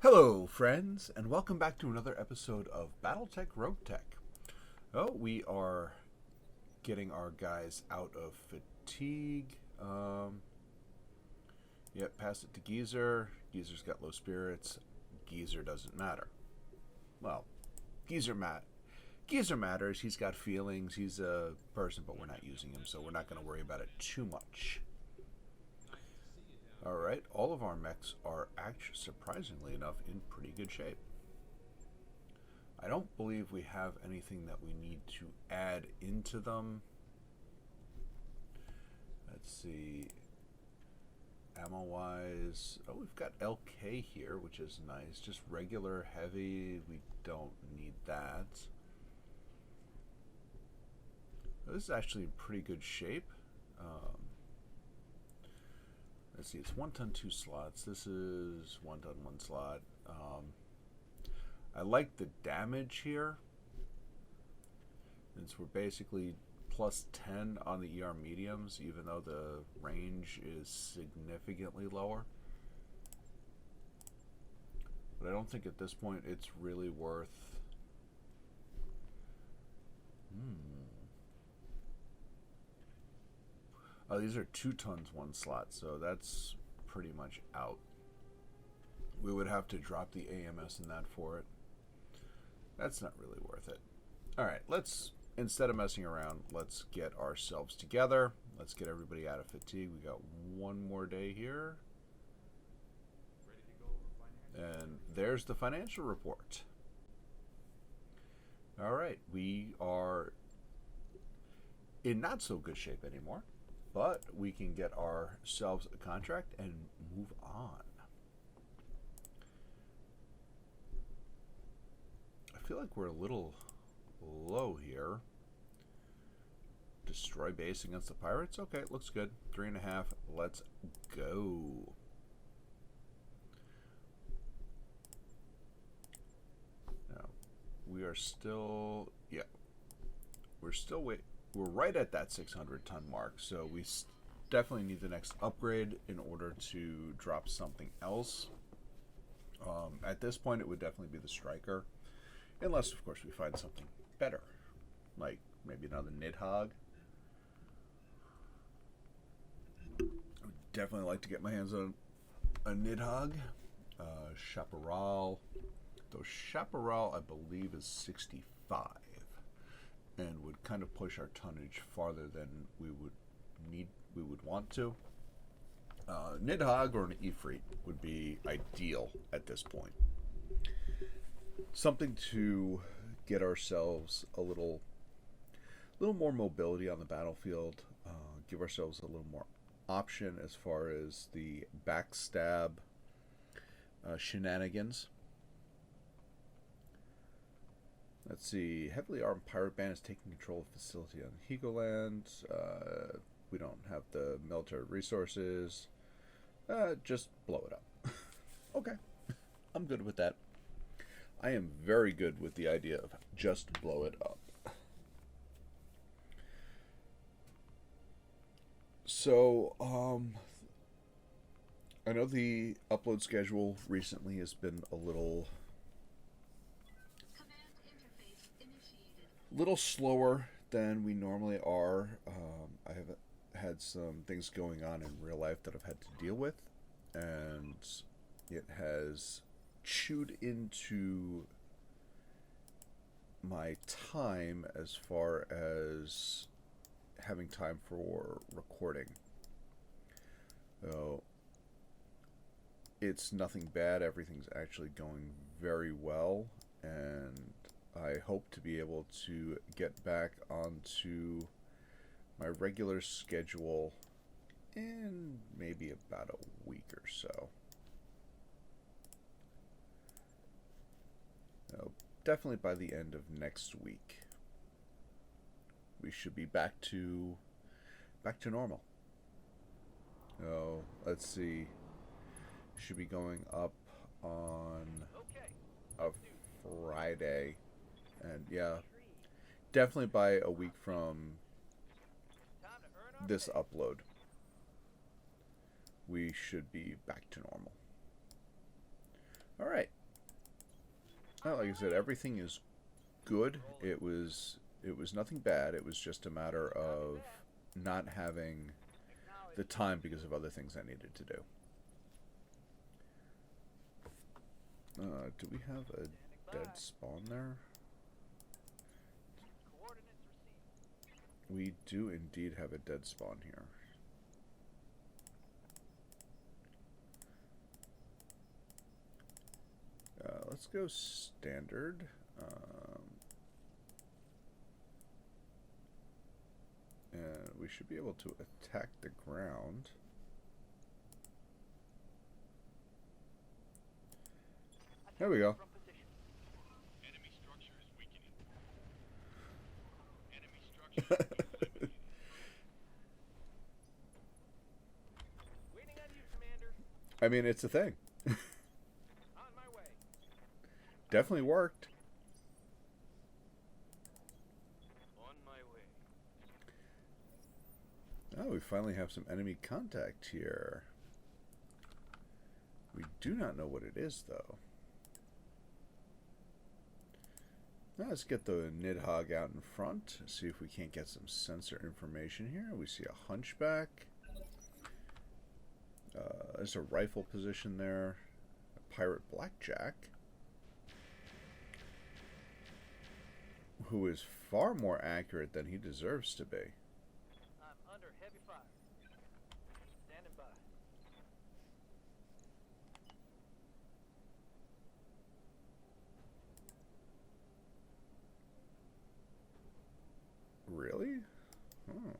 Hello, friends, and welcome back to another episode of Battletech RogueTech. Oh, we are getting our guys out of fatigue. Yep, pass it to Geezer. Geezer's got low spirits. Geezer doesn't matter. Well, Geezer matters. He's got feelings. He's a person, but we're not using him, so we're not going to worry about it too much. Alright, all of our mechs are actually, surprisingly enough, in pretty good shape. I don't believe we have anything that we need to add into them. Let's see. Ammo-wise, oh, we've got LK here, which is nice. Just regular heavy, we don't need that. This is actually in pretty good shape. Let's see, it's 1 ton 2 slots. This is 1 ton 1 slot. I like the damage here, since we're basically plus 10 on the ER mediums, even though the range is significantly lower. But I don't think at this point it's really worth... Oh, these are 2 tons 1 slot, so that's pretty much out. We would have to drop the AMS in that for it. That's not really worth it. Alright, let's, instead of messing around, let's get ourselves together. Let's get everybody out of fatigue. We got one more day here. And there's the financial report. Alright, we are in not so good shape anymore. But we can get ourselves a contract and move on. I feel like we're a little low here. Destroy base against the pirates? Okay, looks good. 3.5. Let's go. Now, we are still... Yeah. We're still waiting. We're right at that 600 ton mark, so we definitely need the next upgrade in order to drop something else. At this point, it would definitely be the striker, unless, of course, we find something better, like maybe another Nidhogg. I would definitely like to get my hands on a Nidhogg. Chaparral. Though Chaparral, I believe, is 65. And would kind of push our tonnage farther than we would want to. Nidhogg or an Ifrit would be ideal at this point. Something to get ourselves a little more mobility on the battlefield. Give ourselves a little more option as far as the backstab shenanigans. Let's see. Heavily armed pirate band is taking control of facility on Heligoland. We don't have the military resources. Just blow it up. Okay. I'm good with that. I am very good with the idea of just blow it up. So, I know the upload schedule recently has been a little slower than we normally are. I have had some things going on in real life that I've had to deal with, and it has chewed into my time as far as having time for recording. So it's nothing bad. Everything's actually going very well, and I hope to be able to get back onto my regular schedule in maybe about a week or so. Definitely by the end of next week, we should be back to normal. Let's see. Should be going up on a Friday. And yeah, definitely by a week from this upload, we should be back to normal. All right. Well, like I said, everything is good. It was nothing bad. It was just a matter of not having the time because of other things I needed to do. Do we have a dead spawn there? We do indeed have a dead spawn here. Let's go standard. And we should be able to attack the ground. There we go. Enemy structure is weakening. Enemy structure is weakening. Waiting on you, Commander. I mean, it's a thing. On my way. Definitely worked. On my way. Oh, we finally have some enemy contact here. We do not know what it is, though. Now let's get the Nidhogg out in front. See if we can't get some sensor information here. We see a hunchback. There's a rifle position there. A pirate blackjack. Who is far more accurate than he deserves to be. I'm under heavy fire. Standing by. Really? Oh.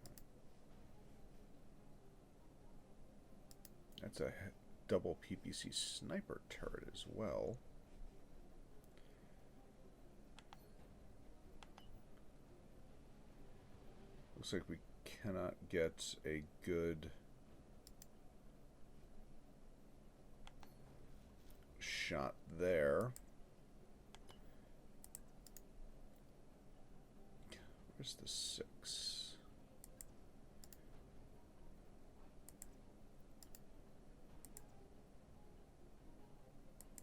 That's a double PPC sniper turret as well. Looks like we cannot get a good shot there. Where's the 6?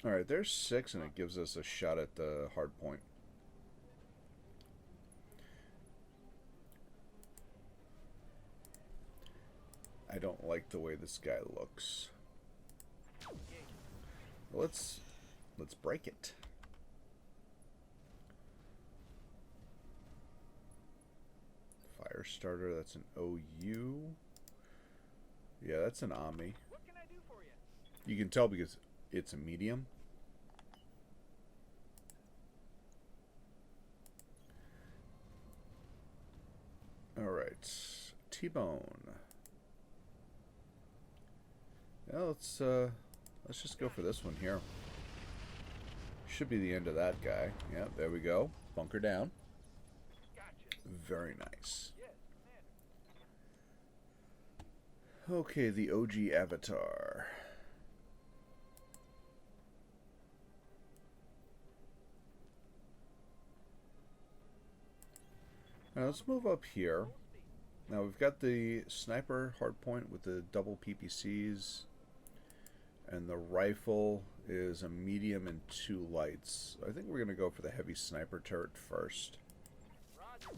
Alright, there's 6 and it gives us a shot at the hard point. I don't like the way this guy looks. Let's break it. Fire starter, that's an OU. Yeah, that's an Ami. What can I do for you? You can tell because it's a medium. Alright. T-bone. Yeah, let's just go for this one here. Should be the end of that guy. Yeah, there we go. Bunker down. Gotcha. Very nice. Yes, Commander. Okay, the OG avatar. Now let's move up here. Now we've got the sniper hardpoint with the double PPCs. And the rifle is a medium and 2 lights. I think we're going to go for the heavy sniper turret first. Roger.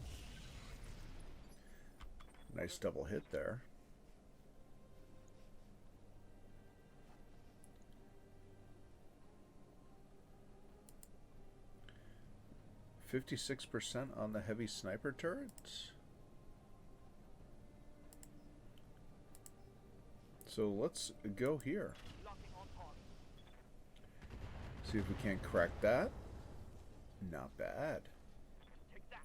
Nice double hit there. %56% on the heavy sniper turret. So let's go here. See if we can't crack that. Not bad. Take that.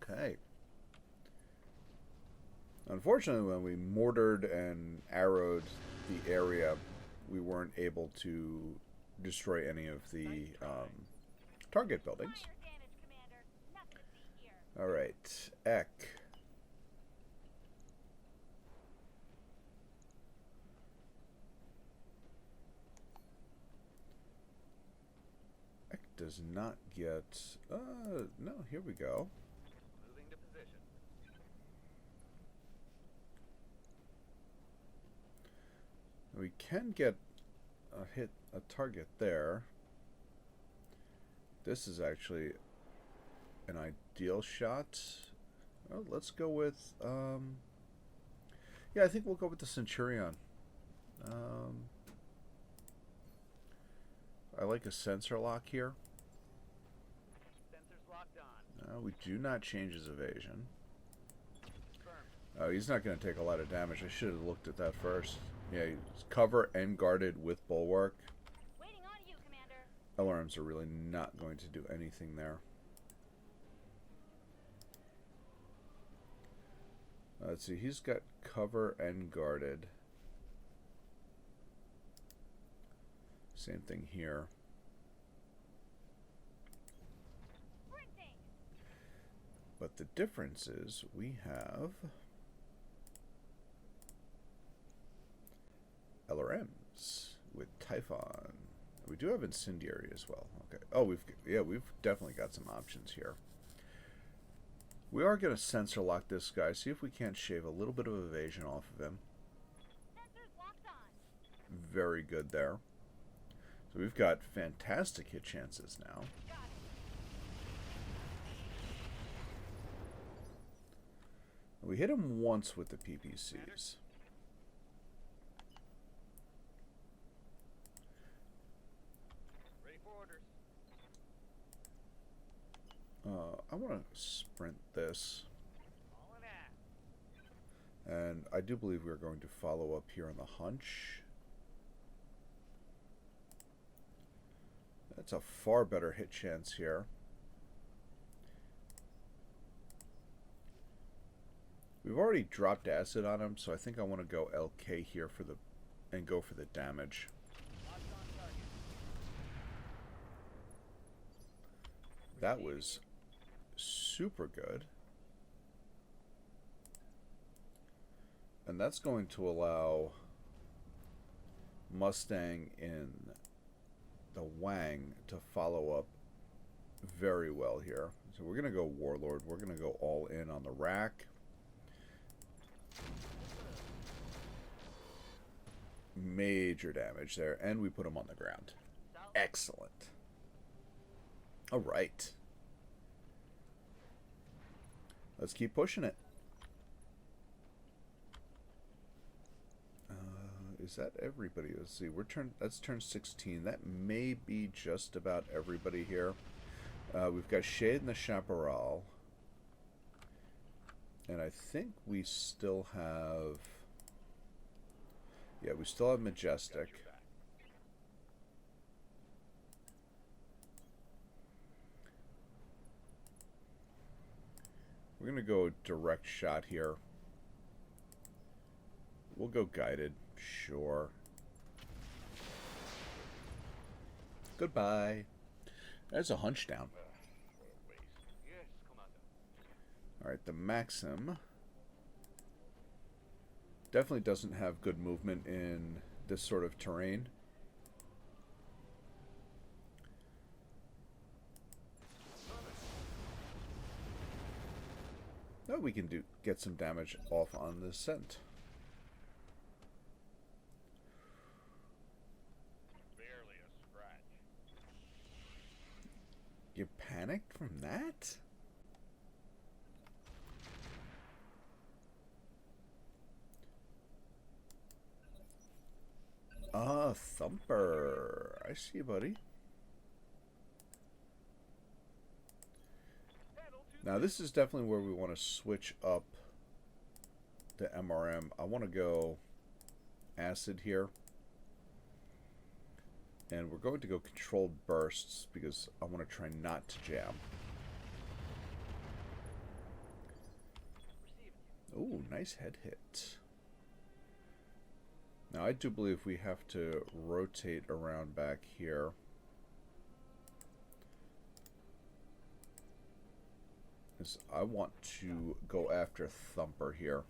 Okay. Unfortunately, when we mortared and arrowed the area, we weren't able to destroy any of the target buildings. Alright, Ek. Ek does not get... no, here we go. Moving to position. We can get hit a target there. This is actually an ideal shot. Well, let's go with, yeah, I think we'll go with the Centurion. I like a sensor lock here. Sensors locked on. We do not change his evasion. Confirmed. He's not going to take a lot of damage. I should have looked at that first. Yeah, he's cover and guarded with bulwark. Waiting on you, Commander. LRMs are really not going to do anything there. Let's see, he's got cover and guarded. Same thing here. Sprinting. But the difference is we have LRMs with Typhon. We do have Incendiary as well. Okay. Oh, we've definitely got some options here. We are going to sensor lock this guy. See if we can't shave a little bit of evasion off of him. Sensors locked on. Very good there. So we've got fantastic hit chances now. Got it. We hit him once with the PPCs. Ready for orders. I want to sprint this. All in act. And I do believe we're going to follow up here on the hunch. That's a far better hit chance here. We've already dropped acid on him, so I think I want to go LK here for the and go for the damage. Locked on target. That was super good. And that's going to allow Mustang in the Wang to follow up very well here. So we're going to go Warlord. We're going to go all in on the rack. Major damage there. And we put him on the ground. Excellent. All right. Let's keep pushing it. Is that everybody? Let's see. That's turn 16. That may be just about everybody here. We've got Shade and the Chaparral. And I think we still have... Yeah, we still have Majestic. We're going to go direct shot here. We'll go guided. Sure. Goodbye. There's a hunch down. Yes, Commander. Alright, the Maxim definitely doesn't have good movement in this sort of terrain. Oh, we can get some damage off on the scent. Barely a scratch. You panicked from that? Ah, Thumper. I see you, buddy. Now, this is definitely where we want to switch up the MRM. I want to go acid here. And we're going to go controlled bursts because I want to try not to jam. Ooh, nice head hit. Now, I do believe we have to rotate around back here. Because I want to go after Thumper here.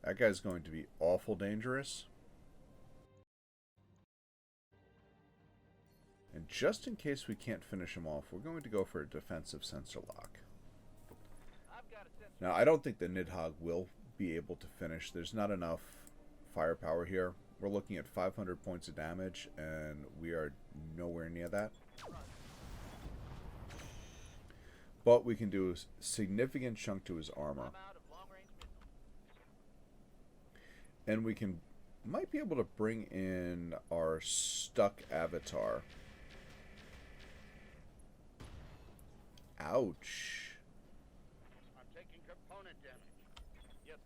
That guy's going to be awful dangerous. And just in case we can't finish him off, we're going to go for a defensive sensor lock. I've got a sensor. Now, I don't think the Nidhogg will be able to finish. There's not enough firepower here. We're looking at 500 points of damage, and we are nowhere near that. But we can do a significant chunk to his armor. I'm out of long-range missiles. And we might be able to bring in our stuck avatar. Ouch. I'm taking component damage. Yes,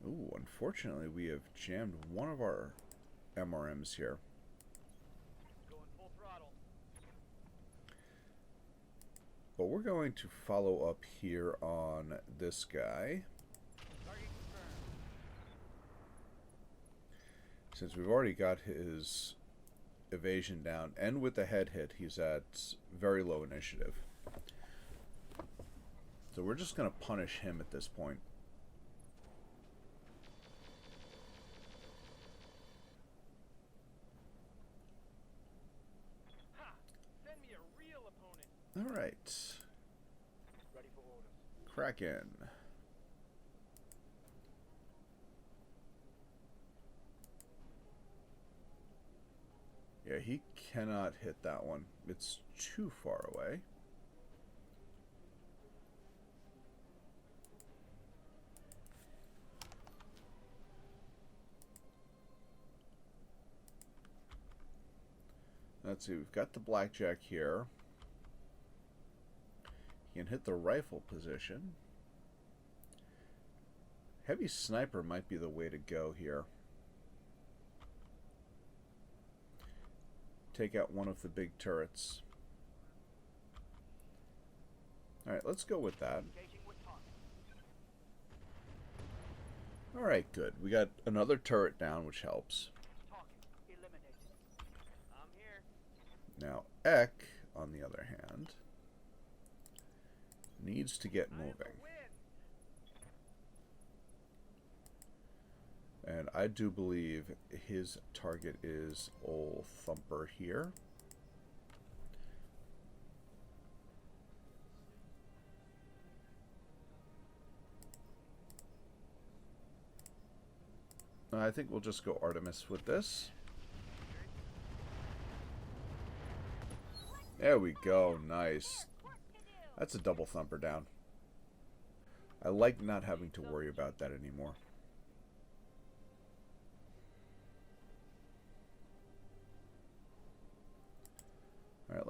Commander. Ooh, unfortunately we have jammed one of our MRMs here. Going full throttle. But we're going to follow up here on this guy. Target confirmed. Since we've already got his evasion down, and with the head hit, he's at very low initiative. So we're just going to punish him at this point. Ha! Send me a real opponent. Alright. Ready for orders. Kraken. Yeah, he cannot hit that one. It's too far away. Let's see, we've got the blackjack here. He can hit the rifle position. Heavy sniper might be the way to go here. Take out one of the big turrets. Alright, let's go with that. Engaging with target. Alright, good. We got another turret down, which helps. Target eliminated. I'm here. Now, Ek, on the other hand, needs to get I am the moving. win. And I do believe his target is old Thumper here. I think we'll just go Artemis with this. There we go. Nice. That's a double Thumper down. I like not having to worry about that anymore. Alright,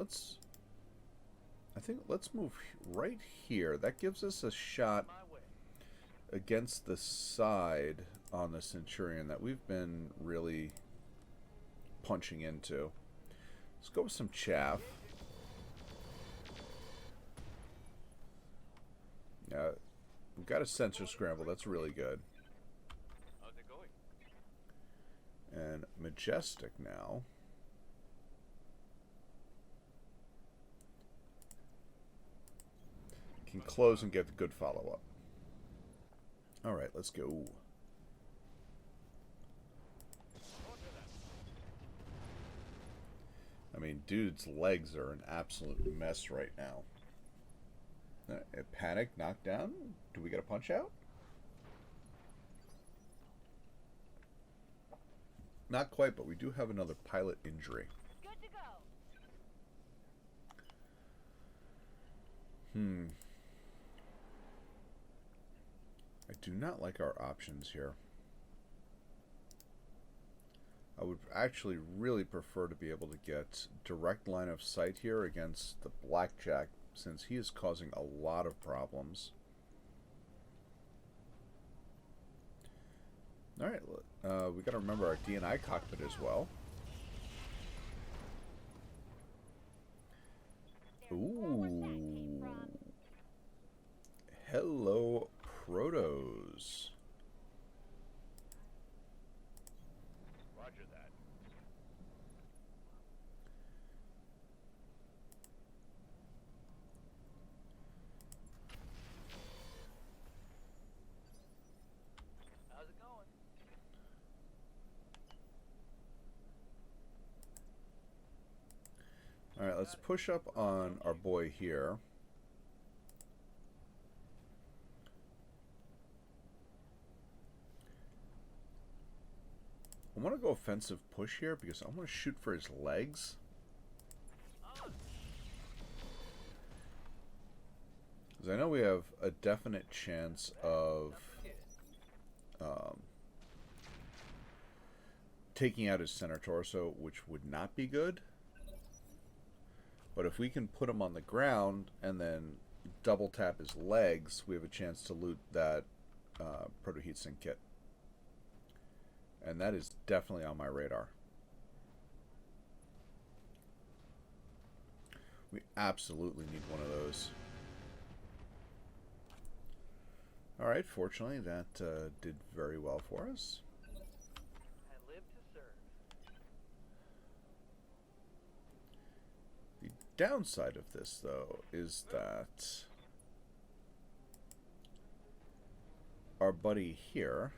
let's move right here. That gives us a shot My way. against the side on the Centurion that we've been really punching into. Let's go with some chaff. Yeah, we've got a sensor scramble. That's really good. How's it going? And Majestic now. Can close and get the good follow-up. Alright, let's go. Roger that. I mean, dude's legs are an absolute mess right now. Panic, knockdown. Do we get a punch out? Not quite, but we do have another pilot injury. Good to go. I do not like our options here. I would actually really prefer to be able to get direct line of sight here against the blackjack, since he is causing a lot of problems. Alright, we got to remember our DNI cockpit as well. There's more where that came from. Hello, Protos. Roger that. How's it going? Alright, let's push up on our boy here. I want to go offensive push here because I want to shoot for his legs. Because I know we have a definite chance of taking out his center torso, which would not be good. But if we can put him on the ground and then double tap his legs, we have a chance to loot that proto heatsink kit. And that is definitely on my radar. We absolutely need one of those. Alright, fortunately that did very well for us. I live to serve. The downside of this, though, is that our buddy here,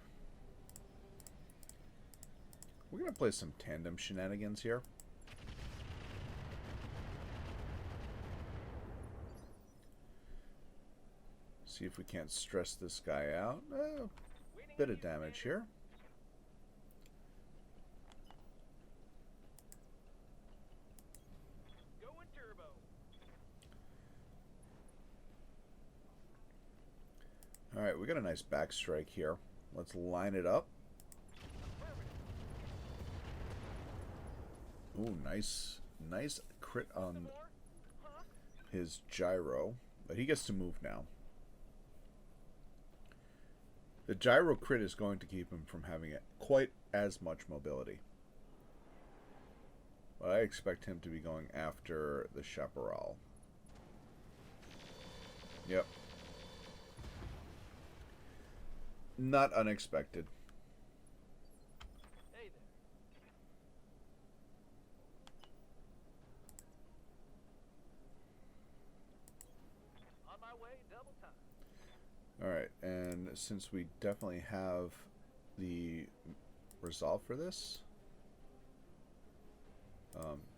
we're going to play some tandem shenanigans here. See if we can't stress this guy out. Bit of damage here. Going turbo. Alright, we got a nice backstrike here. Let's line it up. Ooh, nice crit on his gyro. But he gets to move now. The gyro crit is going to keep him from having quite as much mobility. But I expect him to be going after the chaparral. Yep. Not unexpected. Hey there. On my way, double time. Alright, and since we definitely have the resolve for this,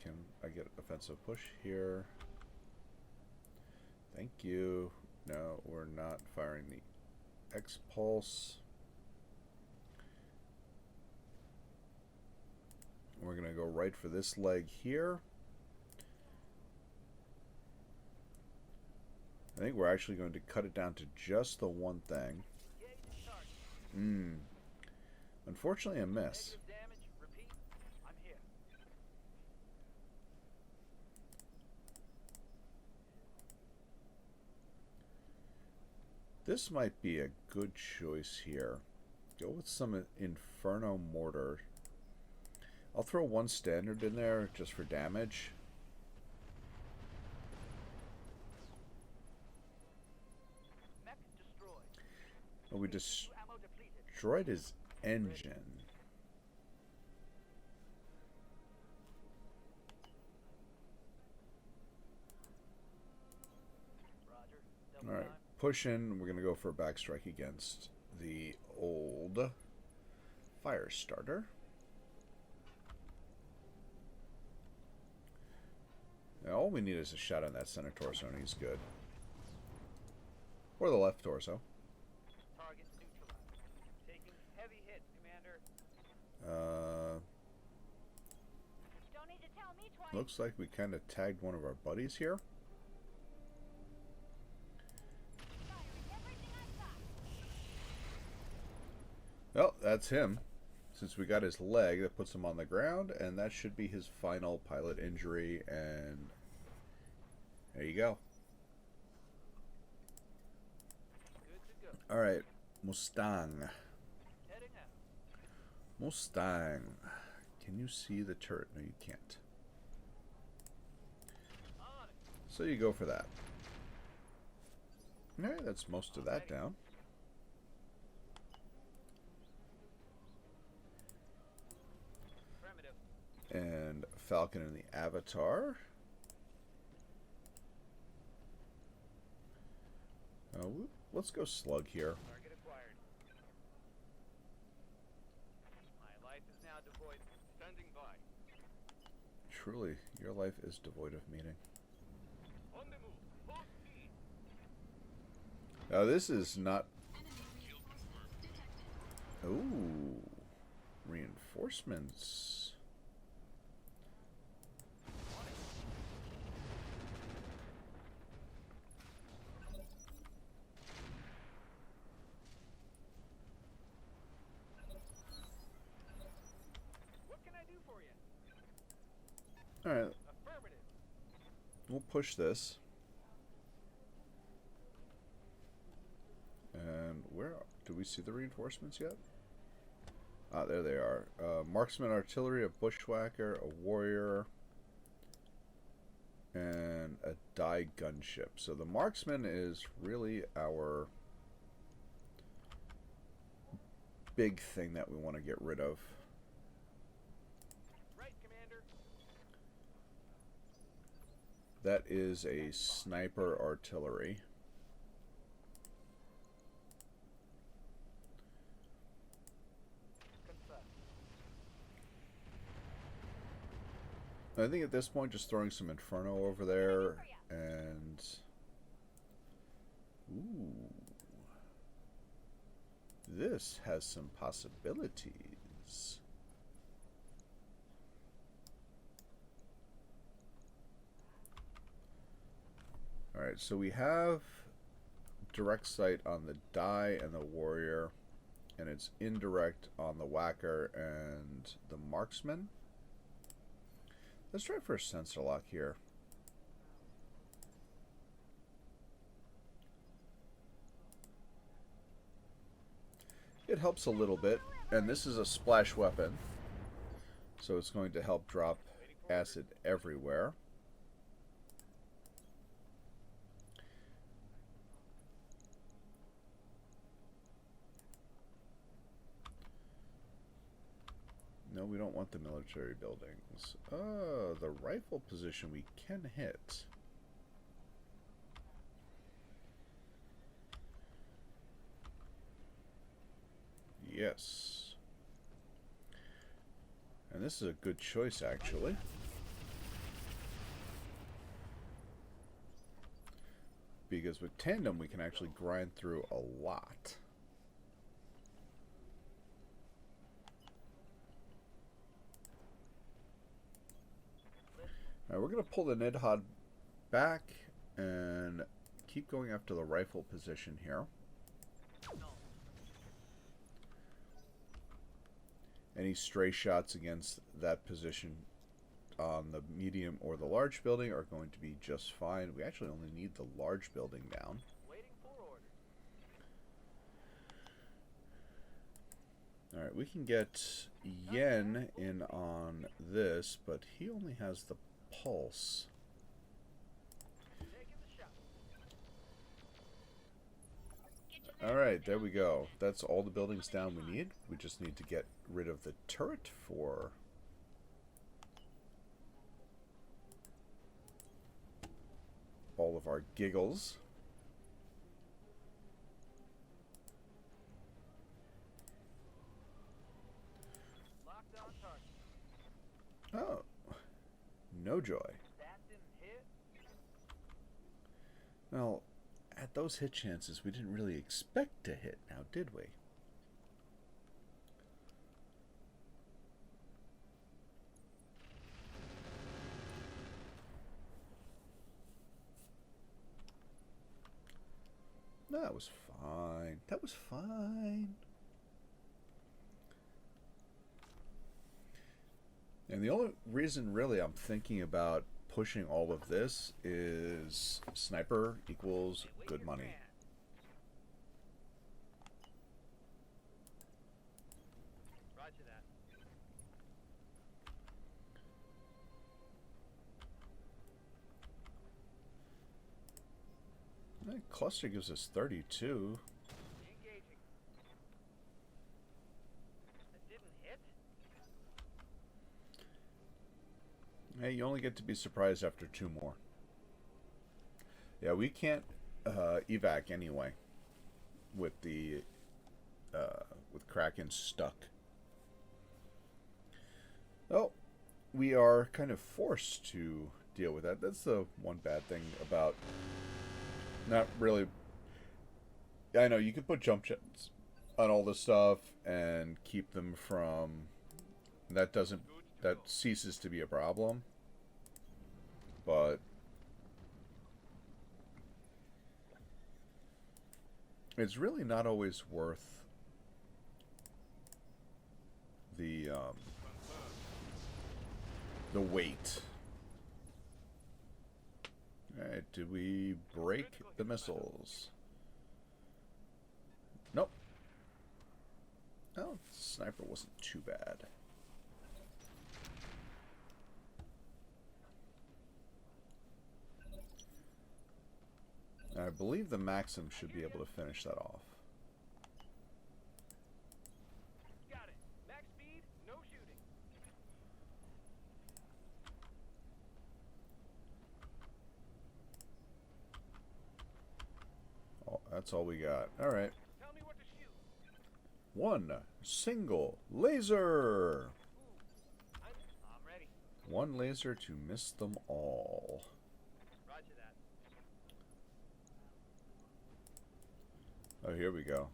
can I get offensive push here? Thank you. No, we're not firing the X-Pulse. We're going to go right for this leg here. I think we're actually going to cut it down to just the one thing. Unfortunately, a miss. Damage, repeat. I'm here. This might be a good choice here. Go with some Inferno Mortar. I'll throw one standard in there just for damage. Mech destroyed. But we Ammo depleted. destroyed his engine. Roger. Double Alright, time. push in. We're going to go for a backstrike against the old fire starter. Now, all we need is a shot on that center torso, and he's good. Or the left torso. Target neutralized. Taking heavy hits, Commander. Don't need to tell me twice. Looks like we kind of tagged one of our buddies here. Firing everything I've got. Well, that's him. Since we got his leg, that puts him on the ground, and that should be his final pilot injury, and there you go. Good to go. Alright, Mustang. Heading out. Mustang. Can you see the turret? No, you can't. On it. So you go for that. Alright, that's most of that down. Primitive. And Falcon in the Avatar. Let's go Slug here. Target acquired. My life is now devoid. Standing by. Truly, your life is devoid of meaning. On the move. Full speed. Now this is not... Ooh. Reinforcements. reinforcements. What can I do for you? Alright, Affirmative. we'll push this. And where do we see the reinforcements yet? Ah, there they are. Marksman artillery, a bushwhacker, a warrior, and a die gunship. So the marksman is really our big thing that we want to get rid of. Right, Commander. That is a sniper artillery. Confirm. I think at this point just throwing some Inferno over there and... Ooh. This has some possibilities. Alright, so we have direct sight on the die and the warrior, and it's indirect on the whacker and the marksman. Let's try for a sensor lock here. It helps a little bit, and this is a splash weapon, so it's going to help drop acid everywhere. No, we don't want the military buildings. Oh, the rifle position we can hit. Yes. And this is a good choice, actually. Because with tandem, we can actually grind through a lot. Alright, we're going to pull the Nidhogg back and keep going after the rifle position here. Any stray shots against that position on the medium or the large building are going to be just fine. We actually only need the large building down. Waiting for order. Alright, we can get Yen in on this, but he only has the pulse. Taking the shot. Alright, there we go. That's all the buildings down we need. We just need to get rid of the turret for all of our giggles. Locked on target. Oh, no joy. That didn't hit. Well, at those hit chances, we didn't really expect to hit now, did we? No, that was fine. That was fine. And the only reason really I'm thinking about pushing all of this is sniper equals good money. Roger that. That cluster gives us 32. Engaging. That didn't hit. Hey, you only get to be surprised after 2 more. Yeah, we can't evac anyway with the with Kraken stuck. Oh, we are kind of forced to deal with that. That's the one bad thing about not really. I know you could put jump jets on all this stuff and keep them from That doesn't, that ceases to be a problem. But it's really not always worth the weight. Alright, did we break the missiles? Nope. Oh, sniper wasn't too bad. I believe the Maxim should be able to finish that off. Got it. Max speed, no shooting. Oh, that's all we got. Alright. Tell me what to shoot. One single laser! I'm ready. One laser to miss them all. Roger that. Oh, here we go.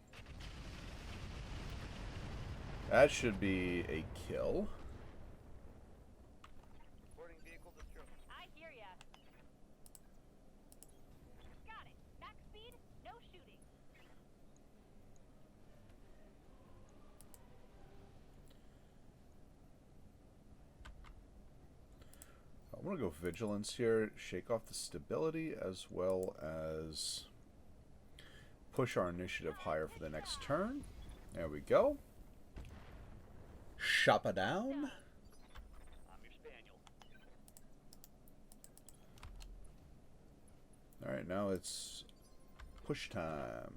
That should be a kill. Boarding vehicle destroyed. I hear ya. Got it. Max speed, no shooting. I want to go vigilance here, shake off the stability, as well as push our initiative higher for the next turn. There we go. Shoppa down. I'm your spaniel. Alright, now it's push time.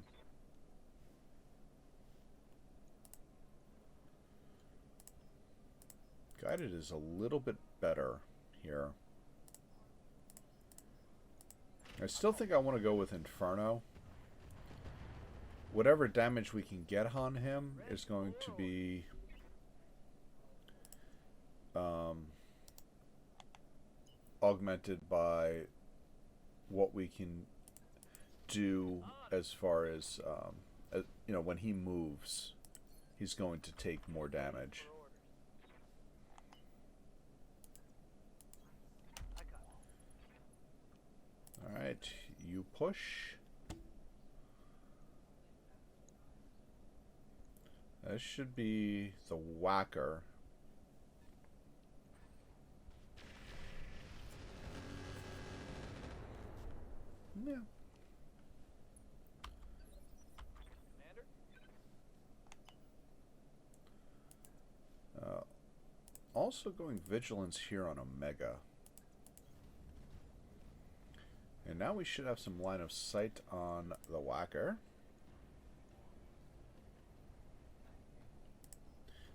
Guided is a little bit better here. I still think I want to go with Inferno. Whatever damage we can get on him is going to be augmented by what we can do as far as, you know, when he moves, he's going to take more damage. Alright, you push. This should be the whacker. Yeah. Commander? Also going vigilance here on Omega. And now we should have some line of sight on the whacker.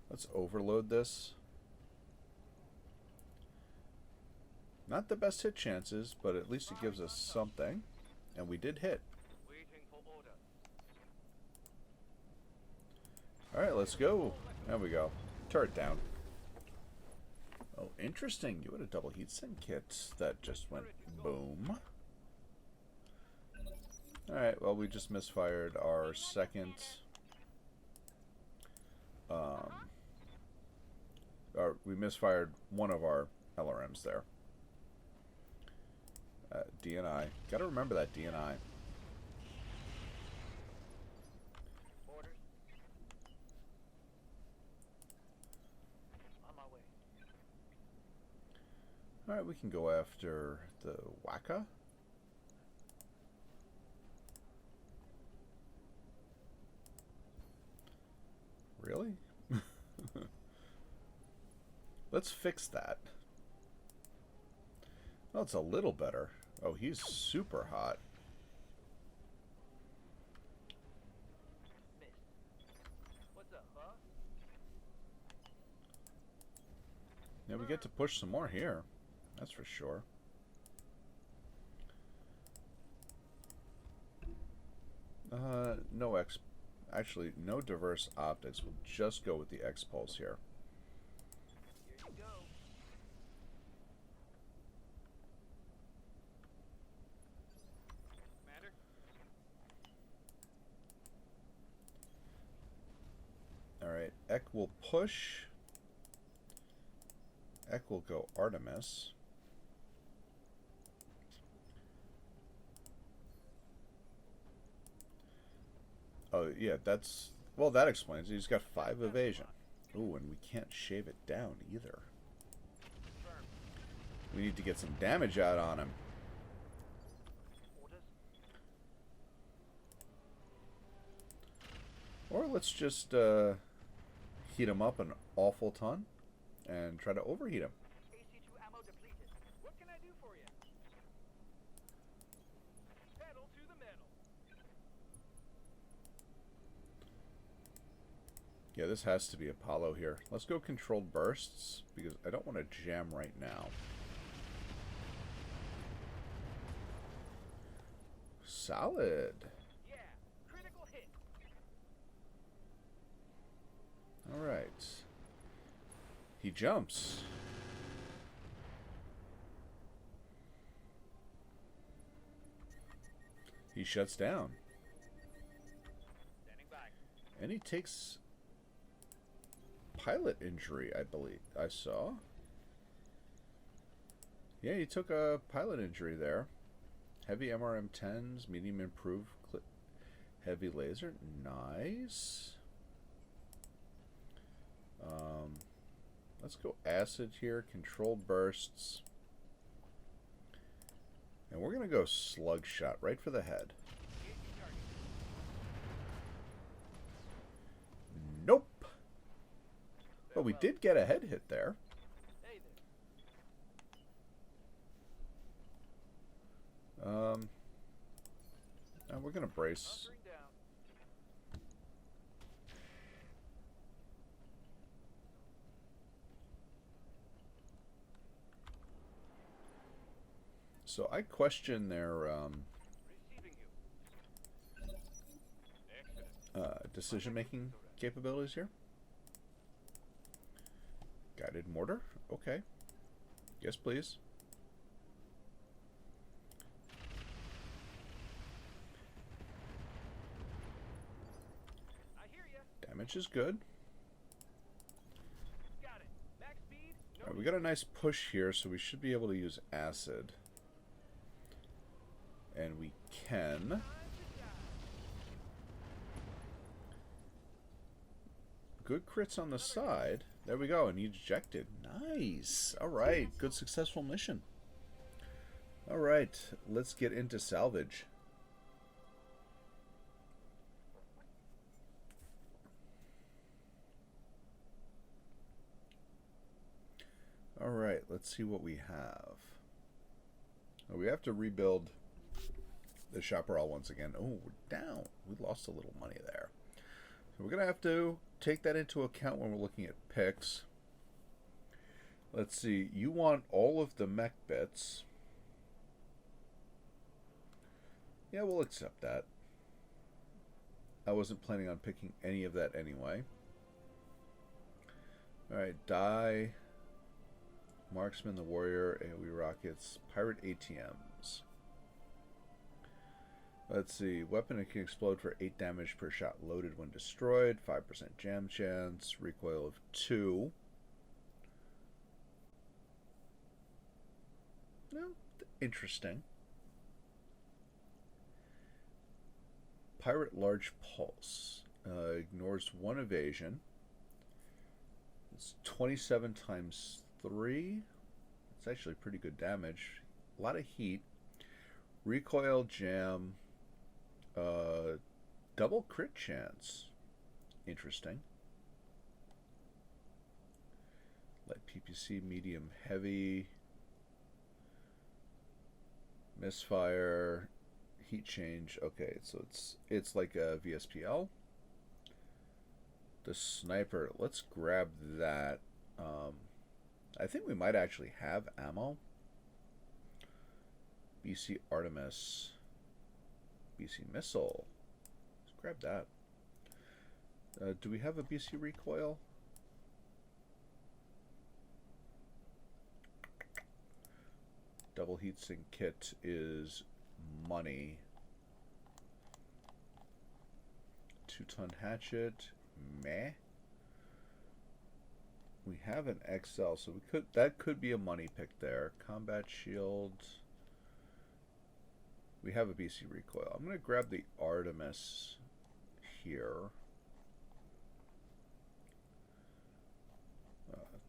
Let's overload this. Not the best hit chances, but at least it gives us something. And we did hit. Waiting for order. Alright, let's go. There we go. Turret down. Oh, interesting. You had a double heatsink kit that just went boom. Alright, well, we just misfired our second... or we misfired one of our LRMs there. DNI. Gotta remember that DNI. Orders. On my way. Alright, we can go after the Waka. Really? Let's fix that. Well, it's a little better. Oh, he's super hot. Missed. What's up, huh? Yeah, we get to push some more here. That's for sure. No X... Actually, no diverse optics. We'll just go with the X-Pulse here. Here you go. Commander? Alright, Ek will push. Ek will go Artemis. Oh, yeah, that's... Well, that explains it. He's got 5 evasion. Ooh, and we can't shave it down either. We need to get some damage out on him. Orders? Or let's just heat him up an awful ton and try to overheat him. AC2 ammo depleted. What can I do for you? Pedal to the metal. Yeah, this has to be Apollo here. Let's go controlled bursts, because I don't want to jam right now. Solid. Yeah, critical hit. Alright. He jumps. He shuts down. Standing by. And he takes pilot injury, I believe. I saw. Yeah, he took a pilot injury there. Heavy MRM-10s, medium improved, heavy laser. Nice. Let's go acid here, controlled bursts. And we're going to go slug shot right for the head. Nope. But we did get a head hit there. Hey there. And we're going to brace. Hunkering down. So I question their Receiving you. Excellent. decision-making capabilities here. Guided mortar? Okay. Yes, please. I hear ya. Damage is good. Got it. Max speed. No. Alright, we got a nice push here, so we should be able to use acid. And we can. Time to die. Good crits on the side. There we go, and he ejected. Nice. Alright, good successful mission. Alright, let's get into salvage. Alright, let's see what we have. Oh, we have to rebuild the chaparral once again. Oh, we're down. We lost a little money there. So we're going to have to take that into account when we're looking at picks. Let's see. You want all of the mech bits. Yeah, we'll accept that. I wasn't planning on picking any of that anyway. Alright, die. Marksman, the warrior, AoE rockets, pirate ATMs. Let's see. Weapon that can explode for 8 damage per shot loaded when destroyed. 5% jam chance. Recoil of 2. No, interesting. Pirate large pulse. Ignores 1 evasion. It's 27 times 3. It's actually pretty good damage. A lot of heat. Recoil jam. Double crit chance. Interesting. Light PPC, medium, heavy. Misfire. Heat change. Okay, so it's like a VSPL. The sniper. Let's grab that. I think we might actually have ammo. BC Artemis. BC Missile. Let's grab that. Do we have a BC Recoil? Double heatsink kit is money. 2-ton hatchet. Meh. We have an XL, so that could be a money pick there. Combat shield. We have a BC recoil. I'm going to grab the Artemis here.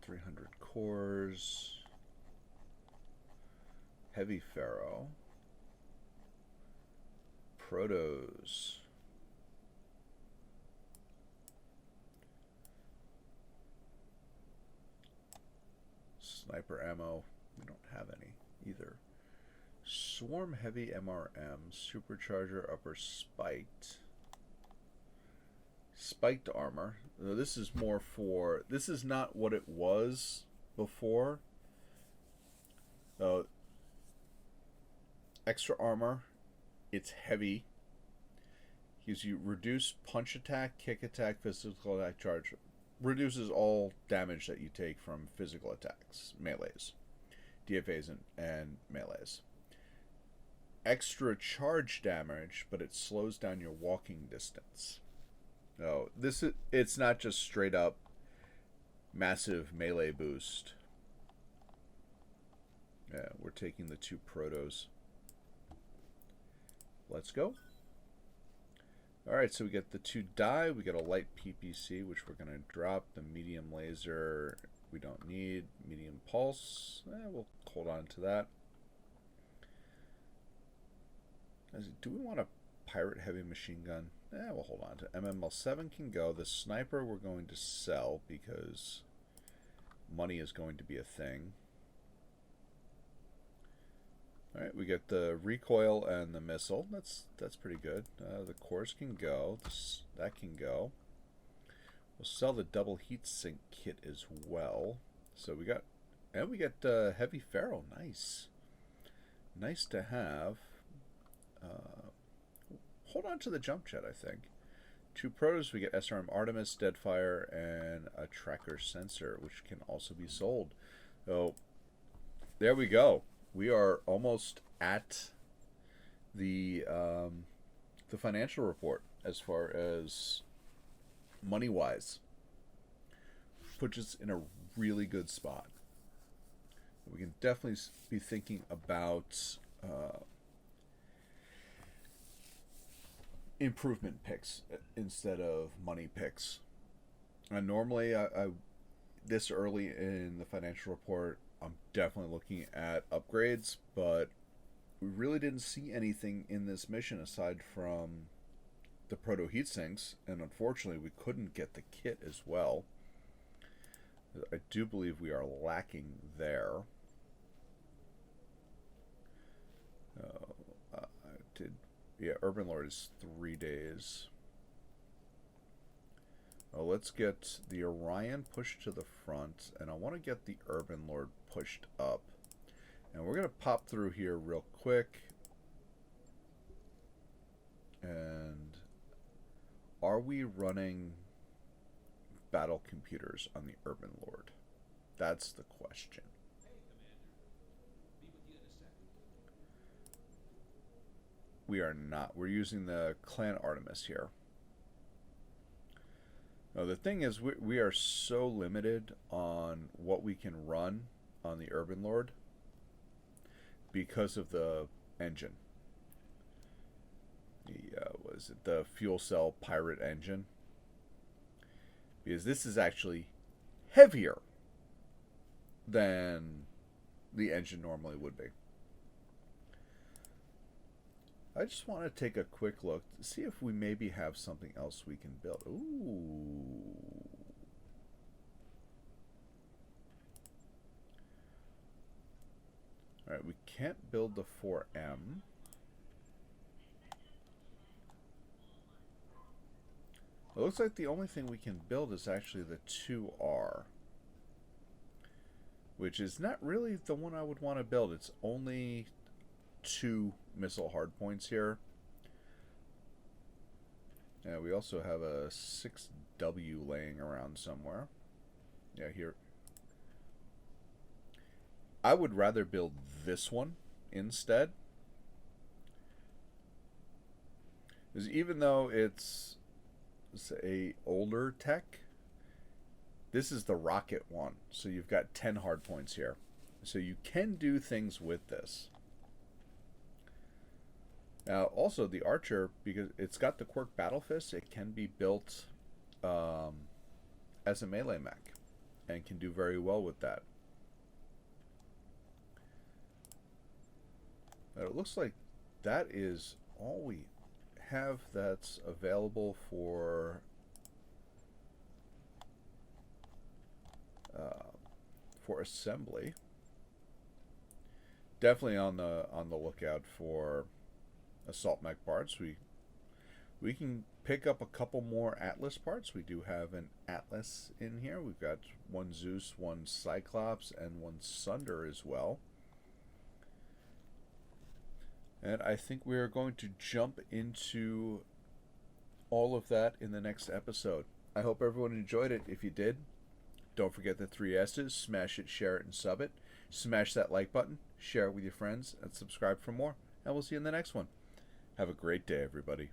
300 cores. Heavy Pharaoh. Protos. Sniper ammo. We don't have any either. Swarm heavy MRM. Supercharger upper spiked. Spiked armor. Now, this is more for... This is not what it was before. Extra armor. It's heavy. Gives you reduced punch attack, kick attack, physical attack charge. Reduces all damage that you take from physical attacks, melees, DFAs, and melees. Extra charge damage, but it slows down your walking distance. No, it's not just straight up massive melee boost. Yeah, we're taking the 2 protos. Let's go. Alright, so we get the 2 die. We get a light PPC, which we're going to drop. The medium laser we don't need. Medium pulse. We'll hold on to that. Do we want a pirate heavy machine gun? We'll hold on to it. MML7 can go. The sniper we're going to sell because money is going to be a thing. Alright, we get the recoil and the missile. That's pretty good. The cores can go. That can go. We'll sell the double heat sink kit as well. So we get heavy Pharaoh. Nice. Nice to have. Hold on to the jump jet, I think. 2 protos, we get SRM Artemis, Deadfire, and a tracker sensor, which can also be sold. So there we go. We are almost at the financial report as far as money-wise. Puts us in a really good spot. We can definitely be thinking about improvement picks instead of money picks. And normally, I this early in the financial report, I'm definitely looking at upgrades, but we really didn't see anything in this mission aside from the proto heat sinks, and unfortunately we couldn't get the kit as well. I do believe we are lacking there. Urban Lord is 3 days. Let's get the Orion pushed to the front, and I want to get the Urban Lord pushed up. And we're going to pop through here real quick. And are we running battle computers on the Urban Lord? That's the question. We are not. We're using the Clan Artemis here. Now, the thing is, we are so limited on what we can run on the Urban Lord because of the engine. Was it the fuel cell pirate engine? Because this is actually heavier than the engine normally would be. I just want to take a quick look to see if we maybe have something else we can build. Ooh. Alright, we can't build the 4M. It looks like the only thing we can build is actually the 2R. Which is not really the one I would want to build. It's only 2 missile hardpoints here. And we also have a 6W laying around somewhere. Yeah, here. I would rather build this one instead. Because even though it's a older tech, This is the rocket one, so you've got 10 hard points here. So you can do things with this. Now, also the archer, because it's got the quirk Battle Fist, it can be built as a melee mech, and can do very well with that. But it looks like that is all we have that's available for assembly. Definitely on the lookout for assault mech parts. We can pick up a couple more Atlas parts. We do have an Atlas in here. We've got one Zeus, one Cyclops, and one Sunder as well. And I think we are going to jump into all of that in the next episode. I hope everyone enjoyed it. If you did, don't forget the 3 S's. Smash it, share it, and sub it. Smash that like button, share it with your friends, and subscribe for more. And we'll see you in the next one. Have a great day, everybody.